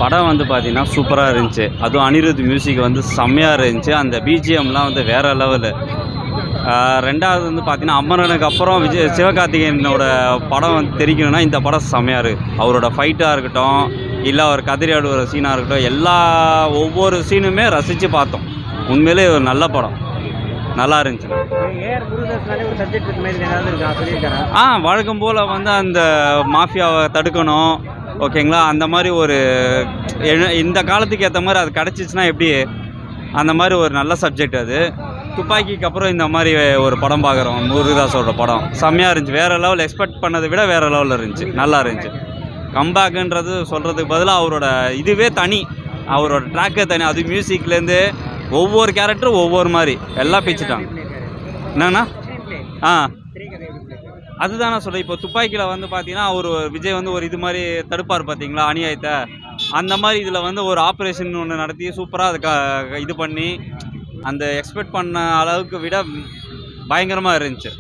படம் வந்து பார்த்தீங்கன்னா சூப்பராக இருந்துச்சு. அதுவும் அனிருத் மியூசிக் வந்து செம்மையாக இருந்துச்சு. அந்த பிஜிஎம்லாம் வந்து வேறு லெவலு. 2வது வந்து பார்த்தீங்கன்னா, அமரனுக்கு அப்புறம் சிவகார்த்திகேயனோட படம் வந்து தெரிக்கணும்னா இந்த படம் செம்மையாக இருக்குது. அவரோட ஃபைட்டாக இருக்கட்டும், இல்லை அவர் கதறி அழுவுற சீனாக இருக்கட்டும், ஒவ்வொரு சீனுமே ரசித்து பார்த்தோம். உண்மையிலே ஒரு நல்ல படம். நல்லா இருந்துச்சு. வழக்கம் போல் வந்து அந்த மாஃபியாவை தடுக்கணும், ஓகேங்களா? அந்த மாதிரி இந்த காலத்துக்கு ஏற்ற மாதிரி அது கிடச்சிச்சின்னா எப்படி, அந்த மாதிரி ஒரு நல்ல சப்ஜெக்ட் அது. துப்பாக்கிக்கு அப்புறம் இந்த மாதிரி ஒரு படம் பார்க்குறோம். முருகதாஸோட படம் செம்மையாக இருந்துச்சு. வேறு லெவல், எக்ஸ்பெக்ட் பண்ணதை விட வேறு லெவலில் இருந்துச்சு. நல்லா இருந்துச்சு. கம்பேக்குன்றது சொல்கிறதுக்கு பதிலாக அவரோட இதுவே தனி, அவரோட ட்ராக்கே தனி. அது மியூசிக்லேருந்து ஒவ்வொரு கேரக்டரும் ஒவ்வொரு மாதிரி எல்லாம் பிச்சுட்டாங்க. என்னண்ணா? அதுதான் நான் சொல்கிறேன். இப்போ துப்பாக்கியில் வந்து பார்த்தீங்கன்னா, விஜய் வந்து ஒரு இது மாதிரி தடுப்பார் பார்த்தீங்களா, அநியாயத்தை. அந்த மாதிரி இதில் வந்து ஒரு ஆப்ரேஷன் ஒன்று நடத்தி சூப்பராக அது இது பண்ணி அந்த எக்ஸ்பெக்ட் பண்ண அளவுக்கு விட பயங்கரமாக இருந்துச்சு.